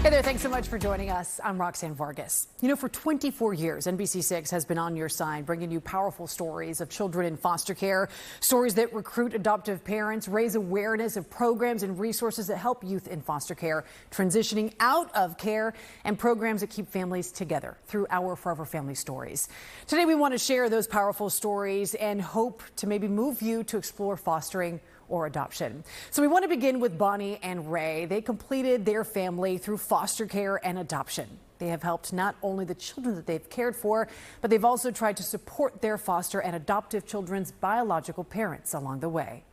Hey there, thanks so much for joining us. I'm Roxanne Vargas. You know, for 24 years, NBC6 has been on your side, bringing you powerful stories of children in foster care, stories that recruit adoptive parents, raise awareness of programs and resources that help youth in foster care transitioning out of care, and programs that keep families together through our Forever Family Stories. Today, we want to share those powerful stories and hope to maybe move you to explore fostering or adoption. So we want to begin with Bonnie and Ray. They completed their family through foster care and adoption. They have helped not only the children that they've cared for, but they've also tried to support their foster and adoptive children's biological parents along the way.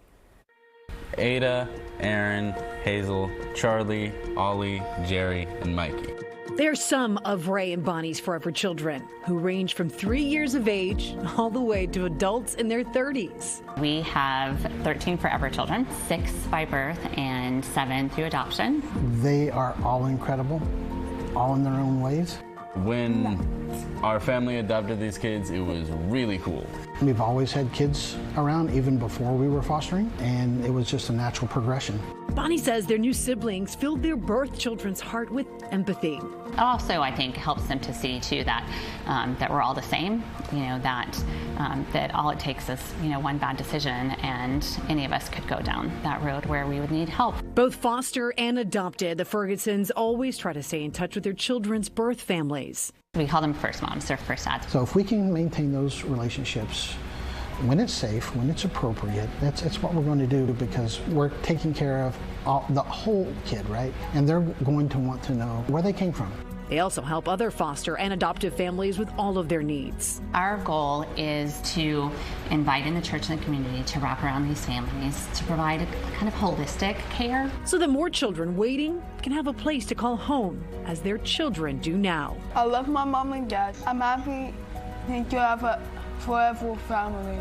Ada, Aaron, Hazel, Charlie, Ollie, Jerry, and Mikey. They're some of Ray and Bonnie's forever children, who range from 3 years of age all the way to adults in their 30s. We have 13 forever children, 6 by birth and 7 through adoption. They are all incredible, all in their own ways. When our family adopted these kids, it was really cool. We've always had kids around, even before we were fostering, and it was just a natural progression. Bonnie says their new siblings filled their birth children's heart with empathy. Also, I think helps them to see too that that we're all the same. You know, that all it takes is one bad decision, and any of us could go down that road where we would need help. Both foster and adopted, the Fergusons always try to stay in touch with their children's birth families. We call them first moms, their first dads. So if we can maintain those relationships when it's safe, when it's appropriate, that's what we're going to do, because we're taking care of the whole kid, right? And they're going to want to know where they came from. They also help other foster and adoptive families with all of their needs. Our goal is to invite in the church and the community to wrap around these families to provide a kind of holistic care. So that more children waiting can have a place to call home, as their children do now. I love my mom and dad. I'm happy to have a forever family.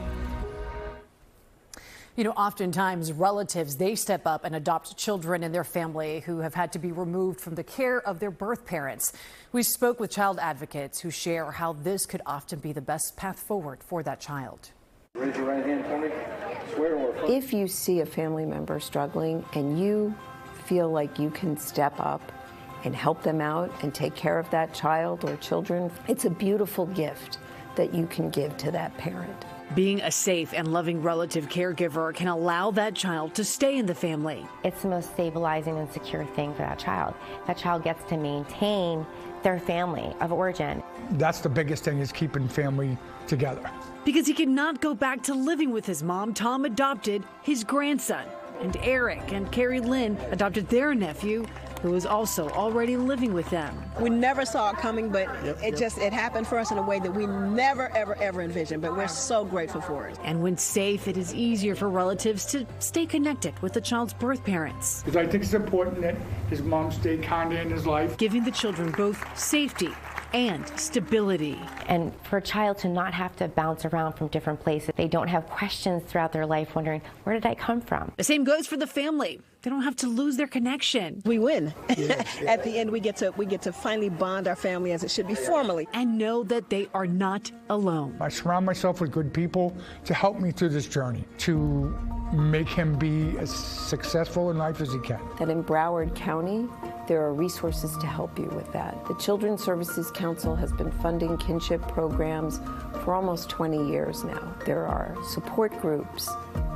You know, oftentimes relatives, they step up and adopt children in their family who have had to be removed from the care of their birth parents. We spoke with child advocates who share how this could often be the best path forward for that child. Raise your right hand for me. Swear or affirm. If you see a family member struggling and you feel like you can step up and help them out and take care of that child or children, it's a beautiful gift that you can give to that parent. Being a safe and loving relative caregiver can allow that child to stay in the family. It's the most stabilizing and secure thing for that child. That child gets to maintain their family of origin. That's the biggest thing, is keeping family together. Because he cannot go back to living with his mom, Tom adopted his grandson. And Eric and Carrie Lynn adopted their nephew, who was also already living with them. We never saw it coming, but it happened for us in a way that we never, ever envisioned, but we're so grateful for it. And when safe, it is easier for relatives to stay connected with the child's birth parents. Because I think it's important that his mom stayed kind of in his life. Giving the children both safety and stability. And for a child to not have to bounce around from different places, they don't have questions throughout their life wondering, where did I come from? The same goes for the family. They don't have to lose their connection. We win. At the end, we get to finally bond our family as it should be formally. And know that they are not alone. I surround myself with good people to help me through this journey, to make him be as successful in life as he can. That in Broward County, there are resources to help you with that. The Children's Services Council has been funding kinship programs for almost 20 years now. There are support groups,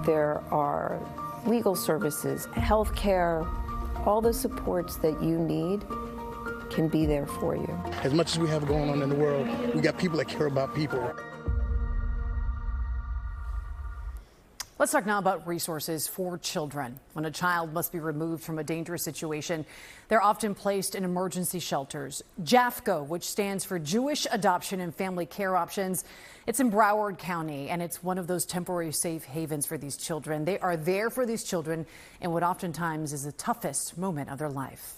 there are legal services, health care, all the supports that you need can be there for you. As much as we have going on in the world, we got people that care about people. Let's talk now about resources for children. When a child must be removed from a dangerous situation, they're often placed in emergency shelters. JAFCO, which stands for Jewish Adoption and Family Care Options, it's in Broward County, and it's one of those temporary safe havens for these children. They are there for these children in what oftentimes is the toughest moment of their life.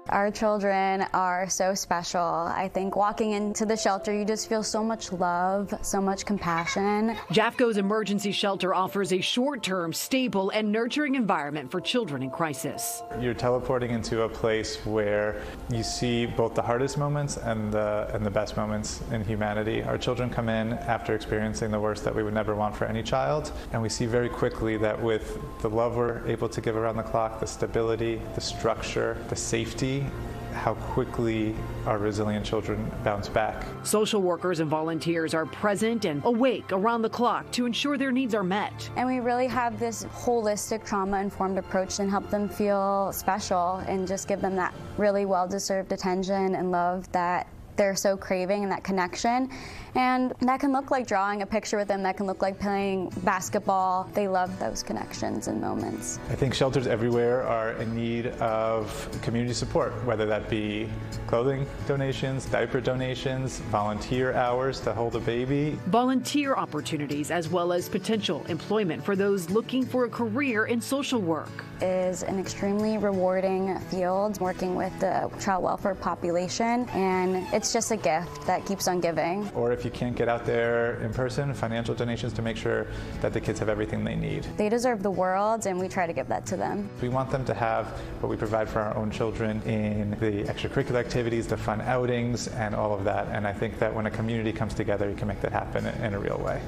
Our children are so special. I think walking into the shelter, you just feel so much love, so much compassion. JAFCO's emergency shelter offers a short-term, stable, and nurturing environment for children in crisis. You're teleporting into a place where you see both the hardest moments and the best moments in humanity. Our children come in after experiencing the worst that we would never want for any child, and we see very quickly that with the love we're able to give around the clock, the stability, the structure, the safety, see how quickly our resilient children bounce back. Social workers and volunteers are present and awake around the clock to ensure their needs are met. And we really have this holistic trauma-informed approach and help them feel special and just give them that really well-deserved attention and love that they're so craving, and that connection. And that can look like drawing a picture with them, that can look like playing basketball. They love those connections and moments. I think shelters everywhere are in need of community support, whether that be clothing donations, diaper donations, volunteer hours to hold a baby. Volunteer opportunities as well as potential employment for those looking for a career in social work. Is an extremely rewarding field, working with the child welfare population, and it's just a gift that keeps on giving. Or if you can't get out there in person, financial donations to make sure that the kids have everything they need. They deserve the world, and we try to give that to them. We want them to have what we provide for our own children in the extracurricular activities, the fun outings, and all of that. And I think that when a community comes together, you can make that happen in a real way.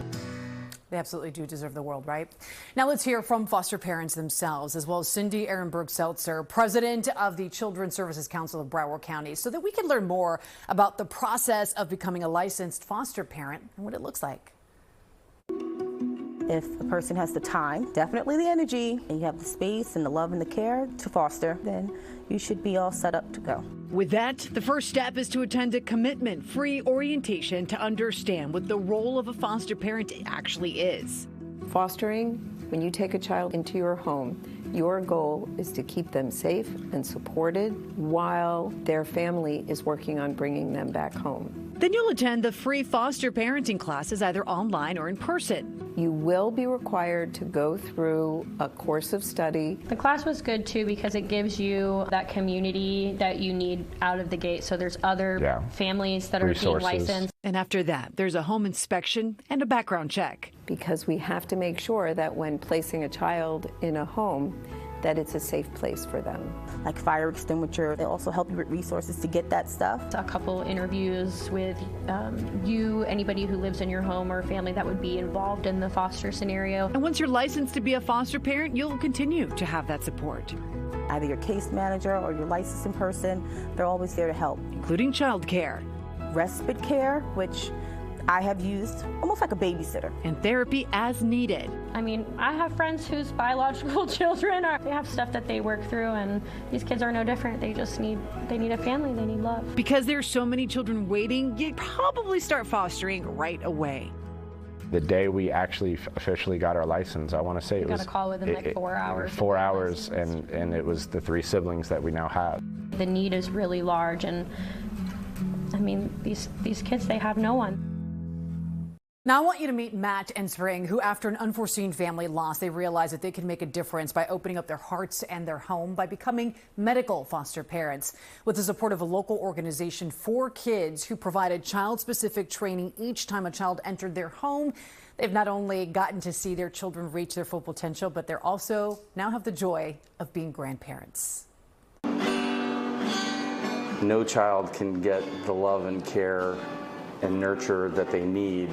They absolutely do deserve the world, right? Now let's hear from foster parents themselves, as well as Cindy Ehrenberg-Seltzer, president of the Children's Services Council of Broward County, so that we can learn more about the process of becoming a licensed foster parent and what it looks like. If a person has the time, definitely the energy, and you have the space and the love and the care to foster, then you should be all set up to go. With that, the first step is to attend a commitment-free orientation to understand what the role of a foster parent actually is. Fostering, when you take a child into your home, your goal is to keep them safe and supported while their family is working on bringing them back home. Then you'll attend the free foster parenting classes either online or in person. You will be required to go through a course of study. The class was good too because it gives you that community that you need out of the gate. So there's other families that are being licensed. And after that, there's a home inspection and a background check. Because we have to make sure that when placing a child in a home, that it's a safe place for them. Like fire extinguisher, they also help you with resources to get that stuff. A couple interviews with anybody who lives in your home or family that would be involved in the foster scenario. And once you're licensed to be a foster parent, you'll continue to have that support. Either your case manager or your licensing person, they're always there to help. Including child care. Respite care, which I have used almost like a babysitter. And therapy as needed. I mean, I have friends whose biological children they have stuff that they work through, and these kids are no different. They just need a family, they need love. Because there's so many children waiting, you probably start fostering right away. The day we actually officially got our license, I want to say it was... got a call within like 4 hours. 4 hours, and it was the 3 siblings that we now have. The need is really large, and I mean, these kids, they have no one. Now I want you to meet Matt and Spring, who after an unforeseen family loss, they realized that they could make a difference by opening up their hearts and their home by becoming medical foster parents. With the support of a local organization, 4 kids who provided child-specific training each time a child entered their home. They've not only gotten to see their children reach their full potential, but they're also now have the joy of being grandparents. No child can get the love and care and nurture that they need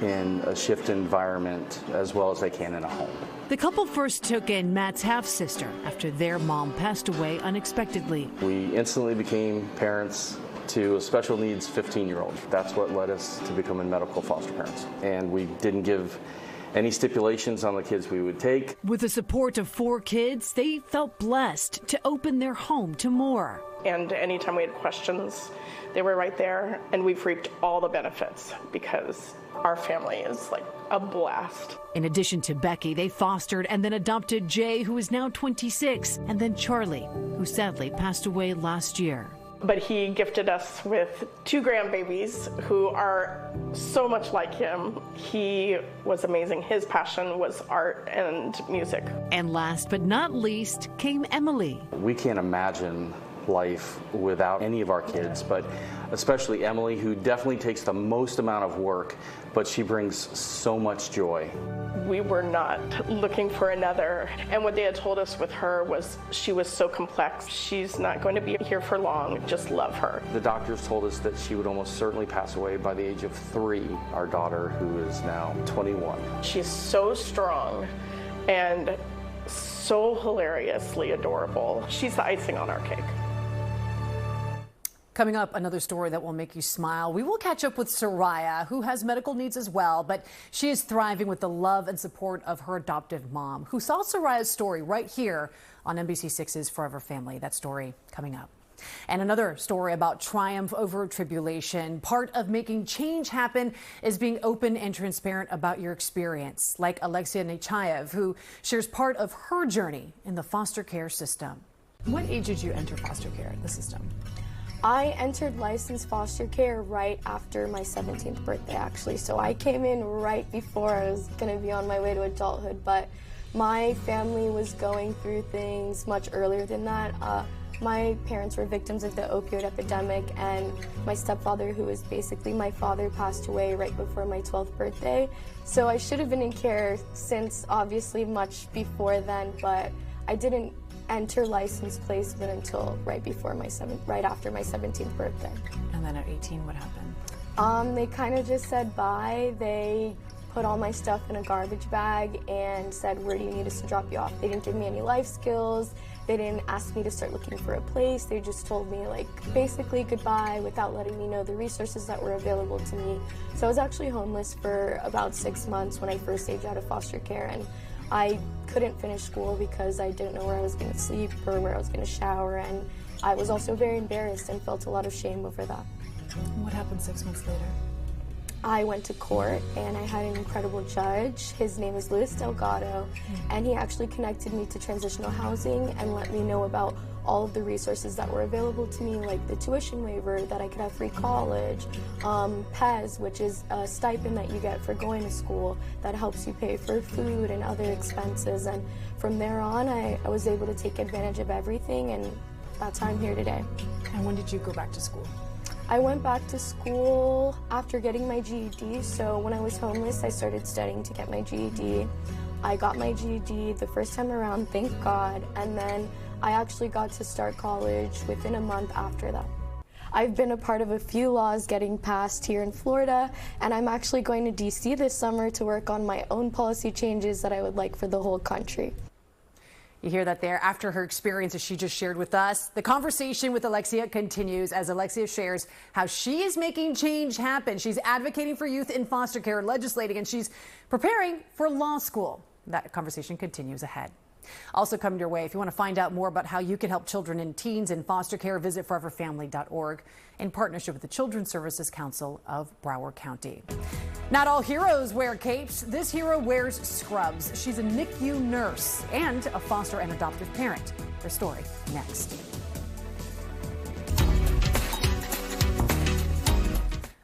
in a shift environment as well as they can in a home. The couple first took in Matt's half-sister after their mom passed away unexpectedly. We instantly became parents to a special needs 15-year-old. That's what led us to becoming medical foster parents. And we didn't give any stipulations on the kids we would take. With the support of 4 kids, they felt blessed to open their home to more. And anytime we had questions, they were right there, and we've reaped all the benefits because our family is like a blast. In addition to Becky, they fostered and then adopted Jay, who is now 26, and then Charlie, who sadly passed away last year. But he gifted us with 2 grandbabies who are so much like him. He was amazing. His passion was art and music. And last but not least came Emily. We can't imagine life without any of our kids, but especially Emily, who definitely takes the most amount of work, but she brings so much joy. We were not looking for another, and what they had told us with her was she was so complex. She's not going to be here for long, just love her. The doctors told us that she would almost certainly pass away by the age of 3, our daughter, who is now 21. She's so strong and so hilariously adorable. She's the icing on our cake. Coming up, another story that will make you smile. We will catch up with Soraya, who has medical needs as well, but she is thriving with the love and support of her adoptive mom, who saw Soraya's story right here on NBC6's Forever Family. That story coming up. And another story about triumph over tribulation. Part of making change happen is being open and transparent about your experience, like Alexia Nechayev, who shares part of her journey in the foster care system. What age did you enter foster care, the system? I entered licensed foster care right after my 17th birthday, actually. So I came in right before I was going to be on my way to adulthood, but my family was going through things much earlier than that. My parents were victims of the opioid epidemic, and my stepfather, who was basically my father, passed away right before my 12th birthday. So I should have been in care since obviously much before then, but I didn't enter licensed placement until right after my 17th birthday. And then at 18, what happened? They kind of just said bye. They put all my stuff in a garbage bag and said, where do you need us to drop you off? They didn't give me any life skills. They didn't ask me to start looking for a place. They just told me, like, basically goodbye without letting me know the resources that were available to me. So I was actually homeless for about 6 months when I first aged out of foster care, and I couldn't finish school because I didn't know where I was going to sleep or where I was going to shower, and I was also very embarrassed and felt a lot of shame over that. What happened 6 months later? I went to court and I had an incredible judge. His name is Luis Delgado, and he actually connected me to transitional housing and let me know about all of the resources that were available to me, like the tuition waiver, that I could have free college, PES, which is a stipend that you get for going to school that helps you pay for food and other expenses. And from there on, I was able to take advantage of everything, and that's how I'm here today. And when did you go back to school? I went back to school after getting my GED. So when I was homeless, I started studying to get my GED. I got my GED the first time around, thank God, and then I actually got to start college within a month after that. I've been a part of a few laws getting passed here in Florida, and I'm actually going to DC this summer to work on my own policy changes that I would like for the whole country. You hear that there after her experiences she just shared with us. The conversation with Alexia continues as Alexia shares how she is making change happen. She's advocating for youth in foster care, legislating, and she's preparing for law school. That conversation continues ahead. Also coming your way, if you want to find out more about how you can help children and teens in foster care, visit foreverfamily.org in partnership with the Children's Services Council of Broward County. Not all heroes wear capes. This hero wears scrubs. She's a NICU nurse and a foster and adoptive parent. Her story next.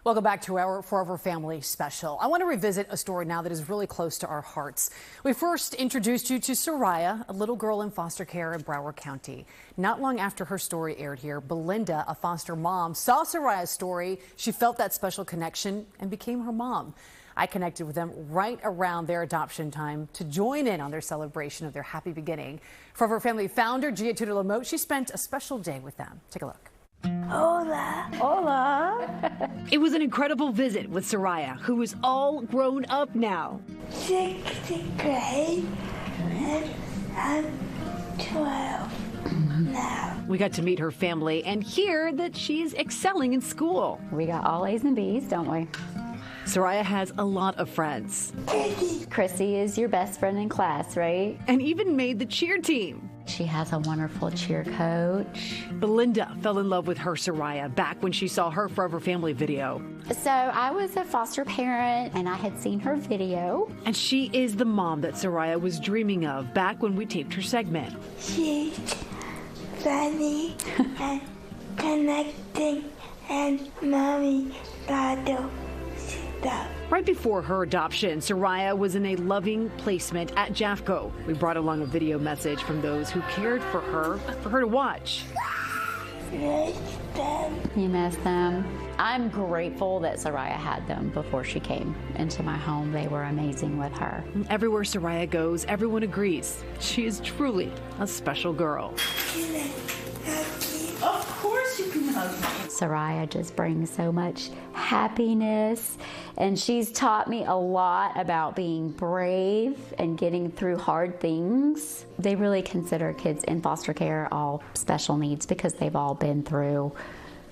Welcome back to our Forever Family special. I want to revisit a story now that is really close to our hearts. We first introduced you to Soraya, a little girl in foster care in Broward County. Not long after her story aired here, Belinda, a foster mom, saw Soraya's story. She felt that special connection and became her mom. I connected with them right around their adoption time to join in on their celebration of their happy beginning. Forever Family founder Gia Tudor-Lamotte, she spent a special day with them. Take a look. Hola. Hola. It was an incredible visit with Soraya, who is all grown up now. 6th grade, and I'm 12 now. We got to meet her family and hear that she's excelling in school. We got all A's and B's, don't we? Soraya has a lot of friends. Chrissy is your best friend in class, right? And even made the cheer team. She has a wonderful cheer coach. Belinda fell in love with her Soraya back when she saw her Forever Family video. So I was a foster parent and I had seen her video. And she is the mom that Soraya was dreaming of back when we taped her segment. She's funny and connecting, and mommy got stuff. Right before her adoption, Soraya was in a loving placement at JAFCO. We brought along a video message from those who cared for her to watch. You miss them. I'm grateful that Soraya had them before she came into my home. They were amazing with her. Everywhere Soraya goes, everyone agrees. She is truly a special girl. Of course you can hug me. Soraya just brings so much happiness, and she's taught me a lot about being brave and getting through hard things. They really consider kids in foster care all special needs because they've all been through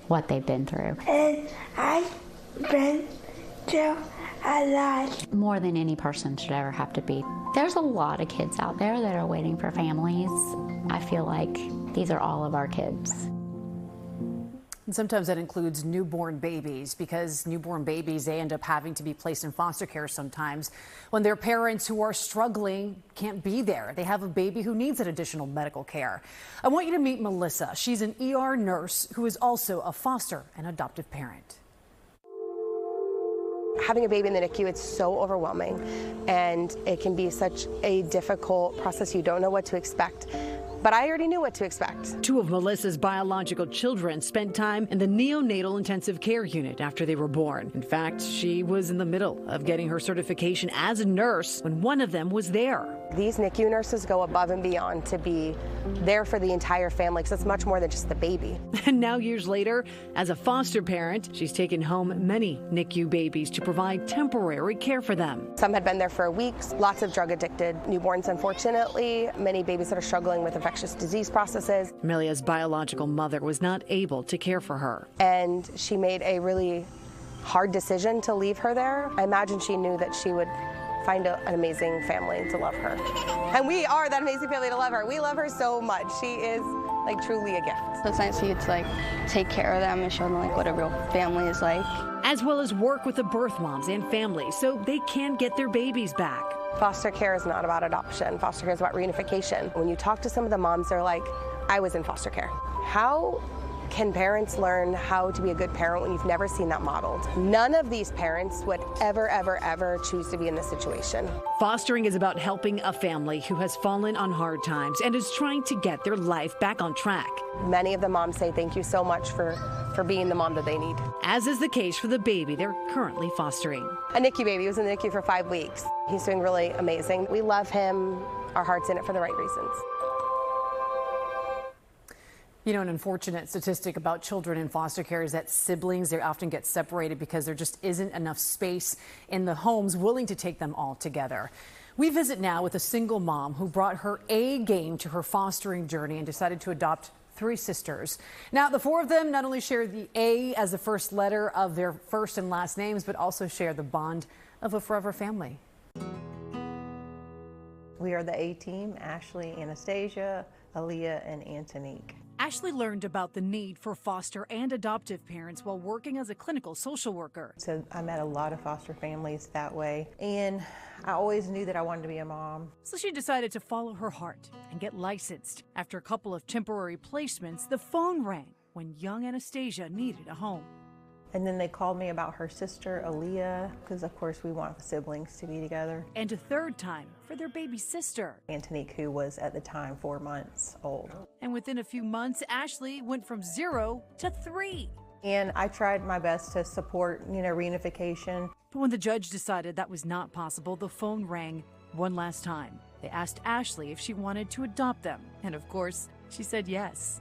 what they've been through. And I've been through a lot. More than any person should ever have to be. There's a lot of kids out there that are waiting for families. I feel like these are all of our kids. And sometimes that includes newborn babies, because newborn babies, they end up having to be placed in foster care sometimes when their parents who are struggling can't be there. They have a baby who needs that additional medical care. I want you to meet Melissa. She's an ER nurse who is also a foster and adoptive parent. Having a baby in the NICU, it's so overwhelming, and it can be such a difficult process. You don't know what to expect. But I already knew what to expect. Two of Melissa's biological children spent time in the neonatal intensive care unit after they were born. In fact, she was in the middle of getting her certification as a nurse when one of them was there. These NICU nurses go above and beyond to be there for the entire family, because it's much more than just the baby. And now, years later, as a foster parent, she's taken home many NICU babies to provide temporary care for them. Some had been there for weeks, lots of drug-addicted newborns, unfortunately, many babies that are struggling with infectious disease processes. Amelia's biological mother was not able to care for her. And she made a really hard decision to leave her there. I imagine she knew that she would find an amazing family to love her. And we are that amazing family to love her. We love her so much. She is like truly a gift. So it's nice for you to like take care of them and show them like what a real family is like. As well as work with the birth moms and families so they can get their babies back. Foster care is not about adoption. Foster care is about reunification. When you talk to some of the moms, they're like, I was in foster care. How can parents learn how to be a good parent when you've never seen that modeled? None of these parents would ever, ever, ever choose to be in this situation. Fostering is about helping a family who has fallen on hard times and is trying to get their life back on track. Many of the moms say thank you so much for being the mom that they need. As is the case for the baby they're currently fostering. A NICU baby. He was in the NICU for 5 weeks. He's doing really amazing. We love him. Our heart's in it for the right reasons. You know, an unfortunate statistic about children in foster care is that siblings, they often get separated because there just isn't enough space in the homes willing to take them all together. We visit now with a single mom who brought her A game to her fostering journey and decided to adopt 3 sisters. Now, the 4 of them not only share the A as the first letter of their first and last names, but also share the bond of a forever family. We are the A team: Ashley, Anastasia, Aaliyah, and Antonique. Ashley learned about the need for foster and adoptive parents while working as a clinical social worker. So I met a lot of foster families that way, and I always knew that I wanted to be a mom. So she decided to follow her heart and get licensed. After a couple of temporary placements, the phone rang when young Anastasia needed a home. And then they called me about her sister, Aaliyah, because of course we want the siblings to be together. And a third time for their baby sister, Antonique, who was at the time 4 months old. And within a few months, Ashley went from 0 to 3. And I tried my best to support, reunification. But when the judge decided that was not possible, the phone rang one last time. They asked Ashley if she wanted to adopt them. And of course, she said yes.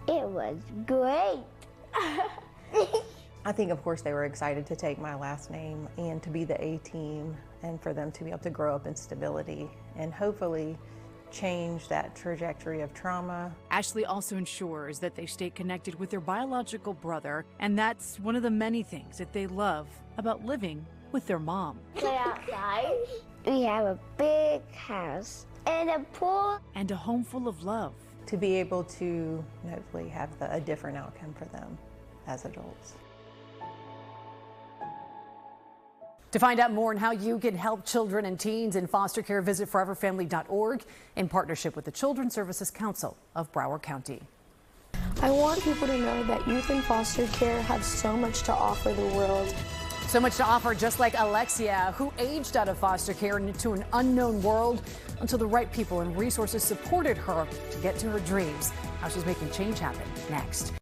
It was great. I think, of course, they were excited to take my last name and to be the A team and for them to be able to grow up in stability and hopefully change that trajectory of trauma. Ashley also ensures that they stay connected with their biological brother, and that's one of the many things that they love about living with their mom. Play outside. We have a big house and a pool. And a home full of love. To be able to hopefully have a different outcome for them as adults. To find out more on how you can help children and teens in foster care, visit foreverfamily.org in partnership with the Children's Services Council of Broward County. I want people to know that youth in foster care have so much to offer the world. So much to offer, just like Alexia, who aged out of foster care into an unknown world until the right people and resources supported her to get to her dreams. How she's making change happen next.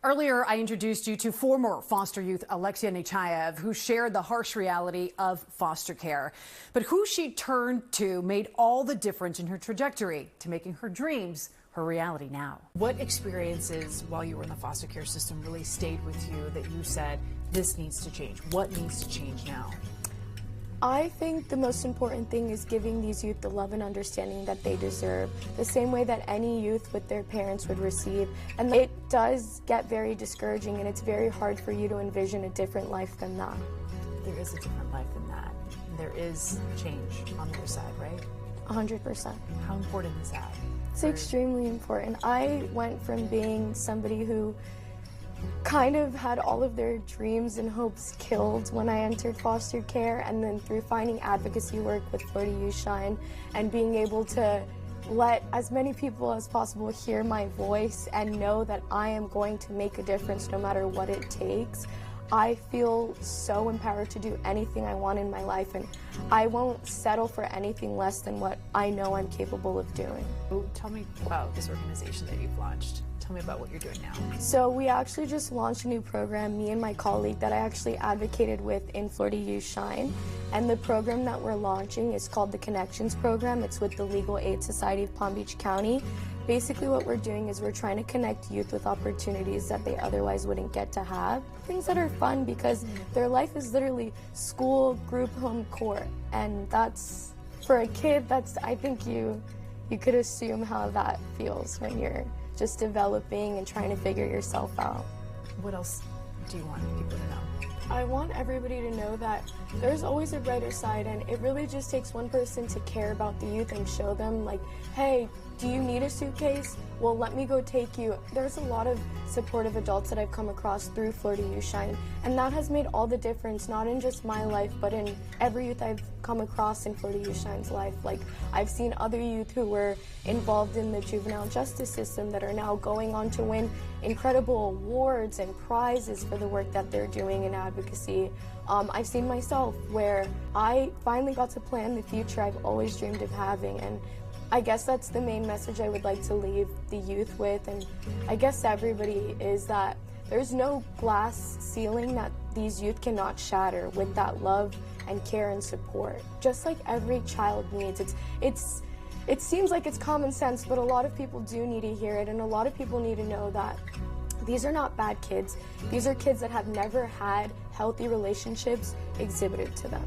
Earlier, I introduced you to former foster youth Alexia Nechayev, who shared the harsh reality of foster care. But who she turned to made all the difference in her trajectory to making her dreams her reality now. What experiences while you were in the foster care system really stayed with you that you said, this needs to change? What needs to change now? I think the most important thing is giving these youth the love and understanding that they deserve, the same way that any youth with their parents would receive. And it does get very discouraging, and it's very hard for you to envision a different life than that. There is a different life than that. There is change on the other side, right? 100%. How important is that? It's extremely important. I went from being somebody who kind of had all of their dreams and hopes killed when I entered foster care, and then through finding advocacy work with Florida Youth Shine and being able to let as many people as possible hear my voice and know that I am going to make a difference no matter what it takes, I feel so empowered to do anything I want in my life, and I won't settle for anything less than what I know I'm capable of doing. Tell me about this organization that you've launched. Tell me about what you're doing now. So we actually just launched a new program, me and my colleague, that I actually advocated with in Florida Youth Shine. And the program that we're launching is called the Connections Program. It's with the Legal Aid Society of Palm Beach County. Basically what we're doing is we're trying to connect youth with opportunities that they otherwise wouldn't get to have. Things that are fun because their life is literally school, group home, court. And that's, for a kid, that's, I think you could assume how that feels when you're just developing and trying to figure yourself out. What else do you want people to know? I want everybody to know that there's always a brighter side, and it really just takes one person to care about the youth and show them, like, hey, do you need a suitcase? Well, let me go take you. There's a lot of supportive adults that I've come across through Florida Youth Shine, and that has made all the difference, not in just my life, but in every youth I've come across in Florida Youth Shine's life. Like, I've seen other youth who were involved in the juvenile justice system that are now going on to win incredible awards and prizes for the work that they're doing in advocacy. I've seen myself where I finally got to plan the future I've always dreamed of having, and I guess that's the main message I would like to leave the youth with, and I guess everybody, is that there's no glass ceiling that these youth cannot shatter with that love and care and support, just like every child needs. It seems like it's common sense, but a lot of people do need to hear it, and a lot of people need to know that these are not bad kids. These are kids that have never had healthy relationships exhibited to them.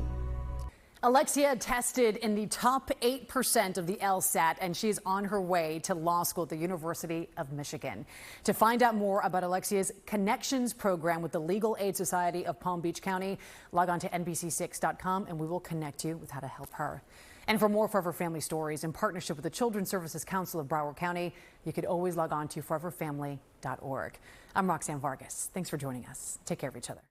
Alexia tested in the top 8% of the LSAT, and she's on her way to law school at the University of Michigan. To find out more about Alexia's Connections program with the Legal Aid Society of Palm Beach County, log on to NBC6.com and we will connect you with how to help her. And for more Forever Family stories in partnership with the Children's Services Council of Broward County, you could always log on to foreverfamily.org. I'm Roxanne Vargas. Thanks for joining us. Take care of each other.